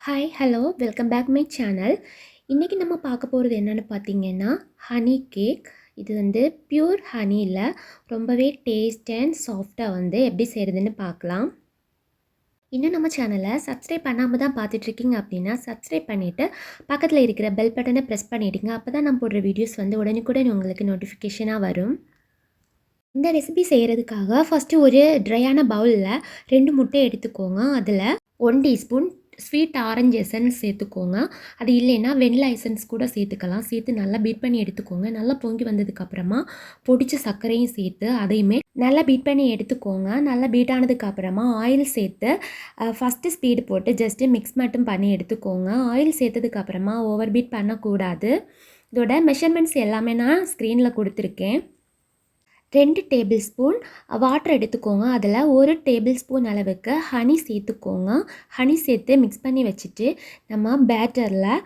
Hi hello welcome back my channel. இன்றைக்கி நம்ம பார்க்க போகிறது என்னென்னு பார்த்தீங்கன்னா ஹனி கேக். இது வந்து பியூர் ஹனியில் ரொம்பவே டேஸ்ட் அண்ட் சாஃப்டாக வந்து எப்படி செய்கிறதுன்னு பார்க்கலாம். இன்னும் நம்ம சேனலை சப்ஸ்கிரைப் பண்ணாமல் தான் பார்த்துட்ருக்கீங்க அப்படின்னா சப்ஸ்கிரைப் பண்ணிவிட்டு பக்கத்தில் இருக்கிற பெல் பட்டனை ப்ரெஸ் பண்ணிவிடுங்க. அப்போ தான் நம்ம போடுற வீடியோஸ் வந்து உடனுக்குடன் உங்களுக்கு நோட்டிஃபிகேஷனாக வரும். இந்த ரெசிபி செய்கிறதுக்காக ஃபஸ்ட்டு ஒரு ட்ரையான பவுலில் 2 முட்டை எடுத்துக்கோங்க. அதில் 1 டீஸ்பூன் ஸ்வீட் ஆரஞ்சு எசன்ஸ் சேர்த்துக்கோங்க. அது இல்லைன்னா வெண்ணிலா எசன்ஸ் கூட சேர்த்துக்கலாம். சேர்த்து நல்லா பீட் பண்ணி எடுத்துக்கோங்க. நல்லா பொங்கி வந்ததுக்கப்புறமா பொடிச்ச சர்க்கரையும் சேர்த்து அதையுமே நல்லா பீட் பண்ணி எடுத்துக்கோங்க. நல்லா பீட் ஆனதுக்கப்புறமா ஆயில் சேர்த்து ஃபஸ்ட்டு ஸ்பீடு போட்டு ஜஸ்ட்டு மிக்ஸ் மட்டும் பண்ணி எடுத்துக்கோங்க. ஆயில் சேர்த்ததுக்கப்புறமா ஓவர் பீட் பண்ணக்கூடாது. இதோட மெஷர்மெண்ட்ஸ் எல்லாமே நான் ஸ்க்ரீனில் கொடுத்துருக்கேன். 2 டேபிள் ஸ்பூன் வாட்டர் எடுத்துக்கோங்க. அதில் 1 டேபிள் ஸ்பூன் அளவுக்கு ஹனி சேர்த்துக்கோங்க. ஹனி சேர்த்து மிக்ஸ் பண்ணி வச்சுட்டு நம்ம பேட்டரில்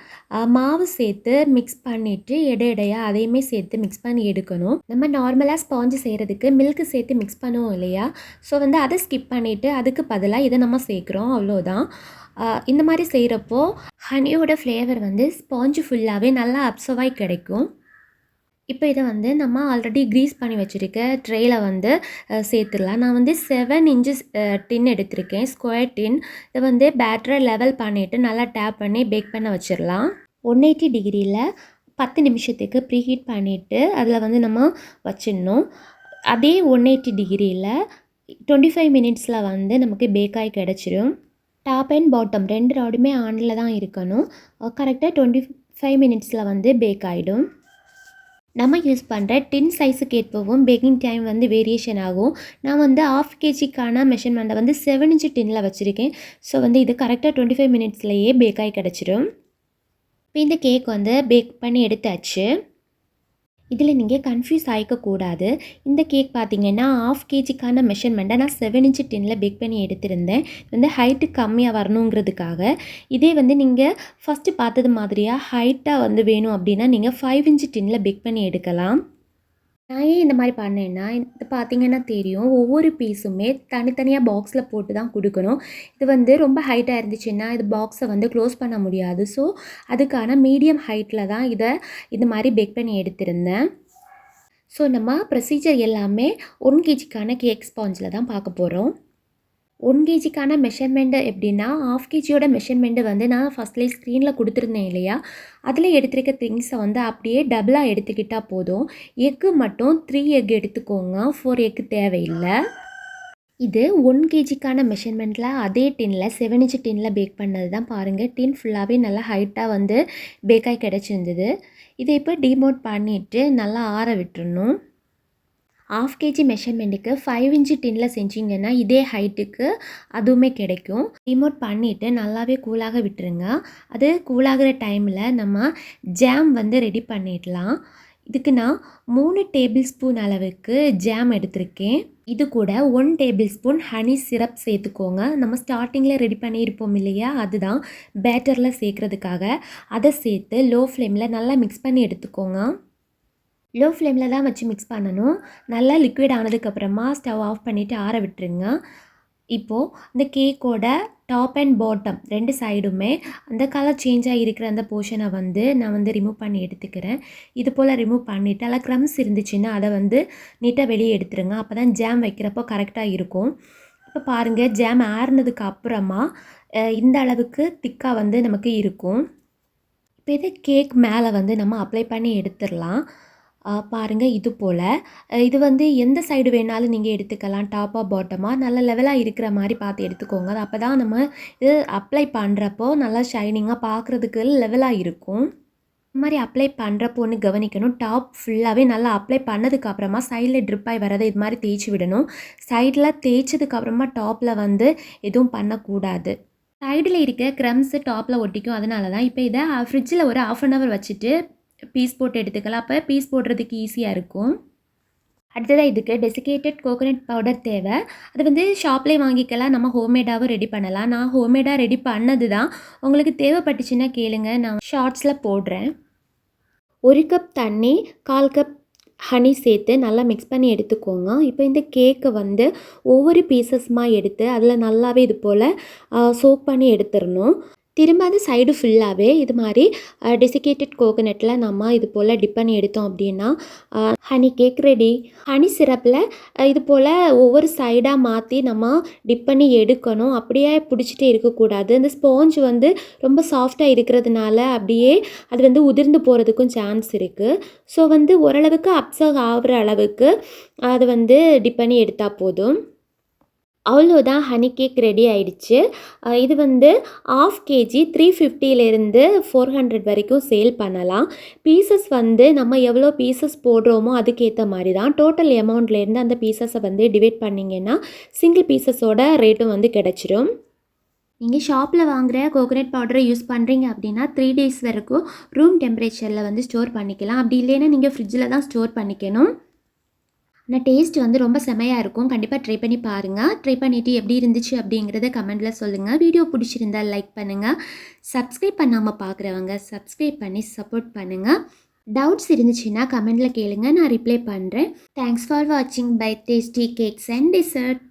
மாவு சேர்த்து மிக்ஸ் பண்ணிவிட்டு எடையாக அதையுமே சேர்த்து மிக்ஸ் பண்ணி எடுக்கணும். நம்ம நார்மலாக ஸ்பாஞ்சு செய்கிறதுக்கு மில்க்கு சேர்த்து மிக்ஸ் பண்ணுவோம் இல்லையா? ஸோ வந்து அதை ஸ்கிப் பண்ணிவிட்டு அதுக்கு பதிலாக இதை நம்ம சேர்க்குறோம், அவ்வளோதான். இந்த மாதிரி செய்கிறப்போ ஹனியோட ஃப்ளேவர் வந்து ஸ்பாஞ்சு ஃபுல்லாகவே நல்லா அப்சர்வ் ஆகி கிடைக்கும். இப்போ இதை வந்து நம்ம ஆல்ரெடி க்ரீஸ் பண்ணி வச்சுருக்க ட்ரேயில் வந்து சேர்த்துடலாம். நான் வந்து 7 இன்ச்சஸ் டின் எடுத்திருக்கேன், ஸ்கொயர் டின். இதை வந்து பேட்டரை லெவல் பண்ணிவிட்டு நல்லா டேப் பண்ணி பேக் பண்ண வச்சிடலாம். 180 டிகிரியில் 10 நிமிஷத்துக்கு ப்ரீஹீட் பண்ணிவிட்டு அதில் வந்து நம்ம வச்சிடணும். அதே 180 டிகிரியில் 25 மினிட்ஸில் வந்து நமக்கு பேக்காகி கிடச்சிரும். டாப் அண்ட் பாட்டம் 2 ராடுமே ஆனில் தான் இருக்கணும். கரெக்டாக 25 மினிட்ஸில் வந்து பேக் ஆகிடும். நம்ம யூஸ் பண்ணுற டின் சைஸுக்கு ஏற்பவும் பேக்கிங் டைம் வந்து வேரியேஷன் ஆகும். நான் வந்து 1/2 kgக்கான மெஷர்மெண்ட்டை வந்து 7 இன்ச் டின்னில் வச்சுருக்கேன். ஸோ வந்து இது கரெக்டாக 25 மினிட்ஸ்லேயே பேக்காகி கிடச்சிரும். இப்போ இந்த கேக் வந்து பேக் பண்ணி எடுத்தாச்சு. இதில் நீங்கள் கன்ஃபியூஸ் ஆகிக்கக்கூடாது. இந்த கேக் பார்த்திங்கன்னா 1/2 kgக்கான மெஷர்மெண்ட்டை நான் 7 இன்ச் டின்னில் பேக் பண்ணி எடுத்திருந்தேன். வந்து ஹைட்டு கம்மியாக வரணுங்கிறதுக்காக. இதே வந்து நீங்கள் ஃபஸ்ட்டு பார்த்தது மாதிரியாக ஹைட்டாக வந்து வேணும் அப்படின்னா நீங்கள் 5 இன்ச் டின்னில் பேக் பண்ணி எடுக்கலாம். நான் ஏன் இந்த மாதிரி பண்ணேன்னா, இது பார்த்திங்கன்னா தெரியும், ஒவ்வொரு பீஸுமே தனித்தனியாக பாக்ஸில் போட்டு தான் கொடுக்கணும். இது வந்து ரொம்ப ஹைட்டாக இருந்துச்சுன்னா இது பாக்ஸை வந்து க்ளோஸ் பண்ண முடியாது. ஸோ அதுக்கான மீடியம் ஹைட்டில் தான் இதை இது மாதிரி பேக் பண்ணி எடுத்திருந்தேன். ஸோ நம்ம ப்ரொசீஜர் எல்லாமே 1 kgக்கான கேக் ஸ்பாஞ்சில் தான் பார்க்க போகிறோம். 1 kgக்கான மெஷர்மெண்ட்டு எப்படின்னா 1/2 kgயோட மெஷர்மெண்ட்டு வந்து நான் ஃபஸ்ட்லேயே ஸ்க்ரீனில் கொடுத்துருந்தேன் இல்லையா? அதில் எடுத்துருக்க திங்ஸை வந்து அப்படியே டபுளாக எடுத்துக்கிட்டால் போதும். எக்கு மட்டும் 3 எக் எடுத்துக்கோங்க, 4 எக்கு தேவையில்லை. இது 1 kgக்கான மெஷர்மெண்ட்டில் அதே டின்னில் 7 இன்ச் டின்னில் பேக் பண்ணது தான். பாருங்கள், டின் ஃபுல்லாகவே நல்லா ஹைட்டாக வந்து பேக்காகி கிடச்சிருந்தது. இதை இப்போ டிமோட் பண்ணிவிட்டு நல்லா ஆற விட்டுறணும். 1/2 kg மெஷர்மெண்ட்டுக்கு 5 இன்ச் டின்னில் செஞ்சிங்கன்னா இதே ஹைட்டுக்கு அதுவுமே கிடைக்கும். ரிமோட் பண்ணிவிட்டு நல்லாவே கூலாக விட்டுருங்க. அது கூலாகிற டைமில் நம்ம ஜாம் வந்து ரெடி பண்ணிடலாம். இதுக்கு நான் 3 டேபிள் ஸ்பூன் அளவுக்கு ஜாம் எடுத்திருக்கேன். இது கூட 1 டேபிள் ஸ்பூன் ஹனி சிரப் சேர்த்துக்கோங்க. நம்ம ஸ்டார்டிங்கில் ரெடி பண்ணியிருப்போம் இல்லையா, அதுதான் பேட்டரில் சேர்க்குறதுக்காக. அதை சேர்த்து லோ ஃப்ளேமில் நல்லா மிக்ஸ் பண்ணி எடுத்துக்கோங்க. லோ ஃப்ளேமில் தான் வச்சு மிக்ஸ் பண்ணணும். நல்லா லிக்விட் ஆனதுக்கப்புறமா ஸ்டவ் ஆஃப் பண்ணிவிட்டு ஆற விட்டுருங்க. இப்போது இந்த கேக்கோட டாப் அண்ட் பாட்டம் 2 சைடுமே அந்த கலர் சேஞ்சாக இருக்கிற அந்த போர்ஷனை வந்து நான் வந்து ரிமூவ் பண்ணி எடுத்துக்கிறேன். இது போல் ரிமூவ் பண்ணிவிட்டு அதில் க்ரம்ஸ் இருந்துச்சுன்னா அதை வந்து நீட்டாக வெளியே எடுத்துருங்க. அப்போ தான் ஜாம் வைக்கிறப்போ கரெக்டாக இருக்கும். இப்போ பாருங்கள், ஜாம் ஆறுனதுக்கு அப்புறமா இந்த அளவுக்கு திக்காக வந்து நமக்கு இருக்கும். இப்போ இது கேக் மேலே வந்து நம்ம அப்ளை பண்ணி எடுத்துடலாம். பாருங்கள், இது போல். இது வந்து எந்த சைடு வேணாலும் நீங்கள் எடுத்துக்கலாம், டாப்பாக பாட்டமாக நல்ல லெவலாக இருக்கிற மாதிரி பார்த்து எடுத்துக்கோங்க. அது அப்போ தான் நம்ம இது அப்ளை பண்ணுறப்போ நல்லா ஷைனிங்காக பார்க்குறதுக்கு லெவலாக இருக்கும். இந்த மாதிரி அப்ளை பண்ணுறப்போ ஒன்று கவனிக்கணும், டாப் ஃபுல்லாகவே நல்லா அப்ளை பண்ணதுக்கப்புறமா சைடில் ட்ரிப் ஆகி வரதை இது மாதிரி தேய்ச்சி விடணும். சைடில் தேய்ச்சதுக்கப்புறமா டாப்பில் வந்து எதுவும் பண்ணக்கூடாது. சைடில் இருக்க க்ரம்ஸு டாப்பில் ஒட்டிக்கும். அதனால தான் இப்போ இதை ஃப்ரிட்ஜில் ஒரு 1/2 hour வச்சுட்டு பீஸ் போட்டு எடுத்துக்கலாம். அப்போ பீஸ் போடுறதுக்கு ஈஸியாக இருக்கும். அடுத்ததாக இதுக்கு டெசிகேட்டட் கோகோனட் பவுடர் தேவை. அது வந்து ஷாப்லேயே வாங்கிக்கலாம், நம்ம ஹோம்மேடாகவும் ரெடி பண்ணலாம். நான் ஹோம்மேடாக ரெடி பண்ணது தான். உங்களுக்கு தேவைப்பட்டுச்சுன்னா கேளுங்க, நான் ஷார்ட்ஸில் போடுறேன். 1 கப் தண்ணி, 1/4 கப் ஹனி சேர்த்து நல்லா மிக்ஸ் பண்ணி எடுத்துக்கோங்க. இப்போ இந்த கேக்கை வந்து ஒவ்வொரு பீசஸ்மாக எடுத்து அதில் நல்லாவே இது போல் சோக் பண்ணி எடுத்துடணும். திரும்ப அந்த சைடு ஃபுல்லாகவே இது மாதிரி டெசிகேட்டட் கோகோனட்டில் நம்ம இது போல் டிப் பண்ணி எடுத்தோம் அப்படின்னா ஹனி கேக் ரெடி. ஹனி சிரப்பில் இது போல் ஒவ்வொரு சைடாக மாற்றி நம்ம டிப் பண்ணி எடுக்கணும். அப்படியே பிடிச்சிட்டே இருக்கக்கூடாது. இந்த ஸ்பாஞ்ச் வந்து ரொம்ப சாஃப்டாக இருக்கிறதுனால அப்படியே அது வந்து உதிர்ந்து போகிறதுக்கும் சான்ஸ் இருக்குது. ஸோ வந்து ஓரளவுக்கு அப்சர்வ் ஆகிற அளவுக்கு அது வந்து டிப் பண்ணி எடுத்தால் போதும். அவ்வளோதான், ஹனி கேக் ரெடி ஆயிடுச்சு. இது வந்து 1/2 கேஜி 350லேருந்து 400 வரைக்கும் சேல் பண்ணலாம். பீசஸ் வந்து நம்ம எவ்வளோ பீசஸ் போடுறோமோ அதுக்கேற்ற மாதிரி தான். டோட்டல் அமௌண்ட்லேருந்து அந்த பீசஸை வந்து டிவைட் பண்ணிங்கன்னா சிங்கிள் பீசஸோட ரேட்டும் வந்து கிடச்சிரும். நீங்கள் ஷாப்பில் வாங்குகிற கோகோனட் பவுடரை யூஸ் பண்ணுறீங்க அப்படின்னா 3 டேஸ் வரைக்கும் ரூம் டெம்பரேச்சரில் வந்து ஸ்டோர் பண்ணிக்கலாம். அப்படி இல்லைன்னா நீங்கள் ஃப்ரிட்ஜில் தான் ஸ்டோர் பண்ணிக்கணும். ஆனால் டேஸ்ட் வந்து ரொம்ப செமையாக இருக்கும். கண்டிப்பாக ட்ரை பண்ணி பாருங்கள். ட்ரை பண்ணிவிட்டு எப்படி இருந்துச்சு அப்படிங்கிறத கமெண்ட்டில் சொல்லுங்கள். வீடியோ பிடிச்சிருந்தால் லைக் பண்ணுங்கள். சப்ஸ்கிரைப் பண்ணாமல் பார்க்குறவங்க சப்ஸ்கிரைப் பண்ணி சப்போர்ட் பண்ணுங்கள். டவுட்ஸ் இருந்துச்சுன்னா கமெண்ட்டில் கேளுங்க, நான் ரிப்ளை பண்ணுறேன். தேங்க்ஸ் ஃபார் வாட்சிங் bye tasty cakes and dessert.